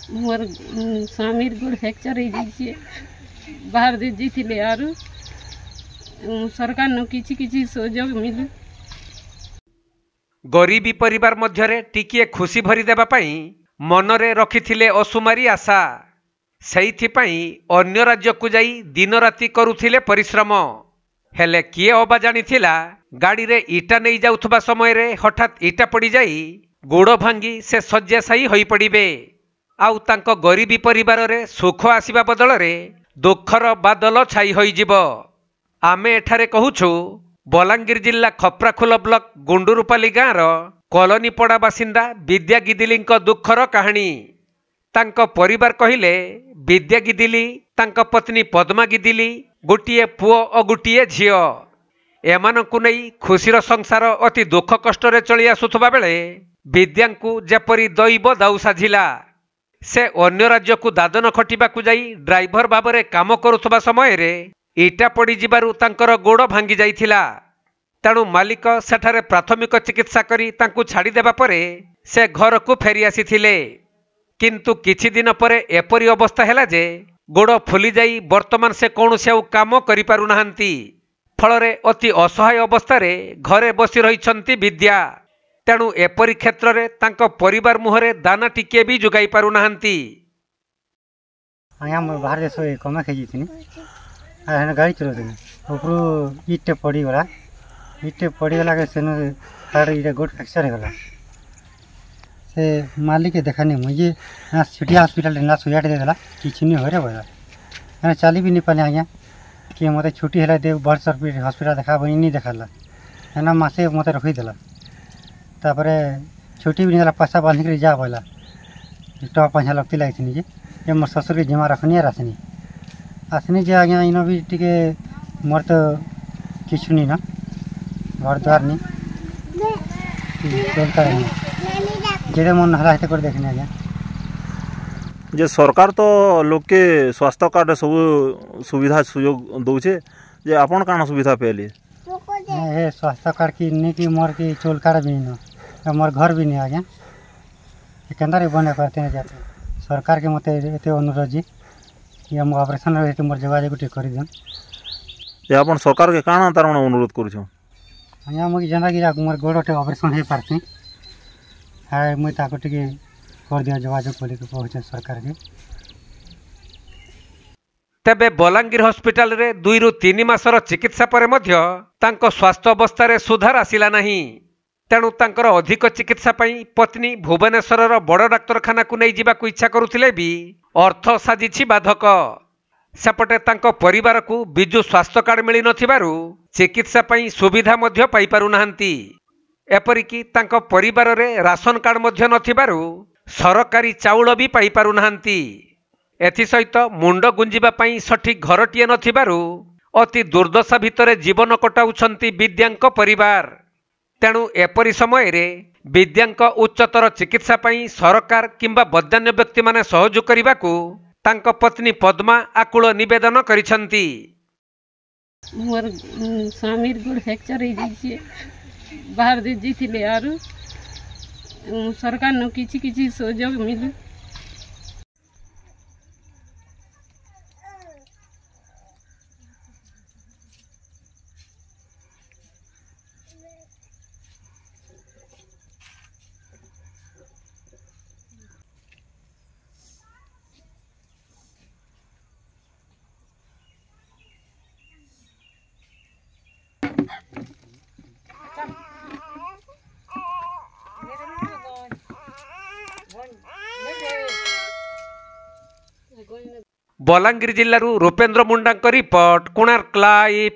मोर स्वामी गोड़ फ्रैक्चर हो जाइए बाहर दे जाइए आर सरकार न किछि किछि सहयोग मिलू। गरीबी परिवार मध्यरे टिकिए खुशी भरी देबा पई मनरे रखिथिले असुमारी आशा। सेइथिपई अन्य राज्य को जाई दिन राति करुथिले परिश्रम। हेले किए अबा जानिथिला गाड़ी रे इटा नहीं जाउथबा समय रे हठात इटा पड़ी जाई गोड़ भांगी से शय्याशायी होई पड़िबे। आउ तांको गरीबी परिवार रे सुख आसीबा बदल रे दुखर बादल छाई होई जिवो। आमे एठारे कहूछु बलांगीर जिला खप्राखोल ब्लॉक गुंडुरुपाली गाँव कॉलोनी पड़ा बासिंदा विद्या गिदिली दुखर कहानी। तांको परिवार कहिले विद्या गिदिली तांको पत्नी पद्मा गिदिली गोटिए पुओ और गोटिए झियो। एमानकु नै खुशीर संसार अति दुख कष्ट रे चली आसुथबा बेले विद्यांकु जेपरी दैव दाउ साझिला। से अन्य राज्य को दादन खटिबाकु जाई ड्राइवर भाबरे काम करुथबा समय रे इटा पड़ी जिबारु तांकर गोड़ भांगी जाइथिला। तेणु मालिक सेठारे प्राथमिक चिकित्सा करी तांकु छाड़ी देबा परे से घर को फेरी आसीथिले। किंतु किछि दिन परे एपरी अवस्था हैला जे गोड़ फुली जाई वर्तमान से कौनसी आउ काम करि पारु नाहंती। फलरे अति असहाय अवस्था रे घरे बसी रहिछंती विद्या। तेणु एपरी क्षेत्र रे तांको परिवार मुहरे दाना टिके भी जुगाई पारु नाहंती। आया हम बाहर देश कमा खेजिथिनी आ गाड़ी चलाउथिनी उपरु इटे पड़ी गला। इटे पड़ी गला के सेनो तार इटा गोड फ्रैक्चर हो गला। से मालिक देखानी मुझे ना सिटी हॉस्पिटल ना सुयाट दे देला किछि नहीं होरे बोला ना चली भी नहीं पाले आज्ञा कि मते छुट्टी हैला दे बड़ सरपीट हॉस्पिटल देखा बनी नहीं देखाला ना मासे मते रखी देला। तापरे छुट्टी भी नहीं देला पैसा बांधी के जा बोला टॉप पैसा लगती लाइथिनी जे मोर ससुर के जमा रखनी है आसनी आसनी जे आज्ञा इनो भी टिके मोर तो किछु नहीं ना घर द्वार नहीं चलता नहीं जेडे मन हला हेते कर देखने आज्ञा जे सरकार तो लोक के स्वास्थ्य कार्ड सब सुविधा सुयोग दउछे जे आपन काना सुविधा पेली हे स्वास्थ्य कार्ड की नहीं कि मोर की चोल कार्ड भी नहीं मोर घर भी नहीं आज्ञा केंदारे बने करते हैं जाते सरकार के मते एते अनुरोध जी कि हम ऑपरेशन रे मोर जोगाजोग टे कर देन जे आपन सरकार के काना तारण अनुरोध करू आज्ञा मुझे जना कि मोर गोड़टे ऑपरेशन हे पारती हाय मुई ताको टिके कर दिया जोगाजोग बोली के पहुंचे सरकार के। तेबे बलांगीर हॉस्पिटल रे 2 रु 3 मासर चिकित्सा परे मध्य तांको स्वास्थ्य अवस्था रे सुधार आसिला नहीं। तेणु तांकर अधिक चिकित्सा पई पत्नी भुवनेश्वर बड़ डाक्तरखाना को नहीं जिबाकु इच्छा करुथिले भी अर्थ साजिछि बाधक। सेपटे तांको परिवार को बिजु स्वास्थ्य कार्ड मिली नथिबारु चिकित्सा पई सुविधा मध्य पाई पारु नाहंती। एपरिकी तांको परिवार रे राशन कार्ड मध्य नथिबारु सरकारी चाउल भी पाई पारु नाहंती। एथि सहित मुंड गुंजिबा पई सठिक घरटिए नथिबारु अति दुर्दशा भितरे जीवन कटाउछंती विद्यांक परिवार। तेणु एपरी समय रे विद्यांक उच्चतर चिकित्सा पई सरकार किंबा वैज्ञान्य व्यक्ति माने सहयोग करिबाकू तांको पत्नी पद्मा आकुल निवेदन करिसंती। मोर स्वामी गोड़ फ्रैक्चर हो जाइए बाहर दे जाइए आर सरकार न किछि किछि सहयोग मिलू। बलांगीर जिल्लारू रूपेंद्र मुंडा रिपोर्ट कोणार्क लाइव।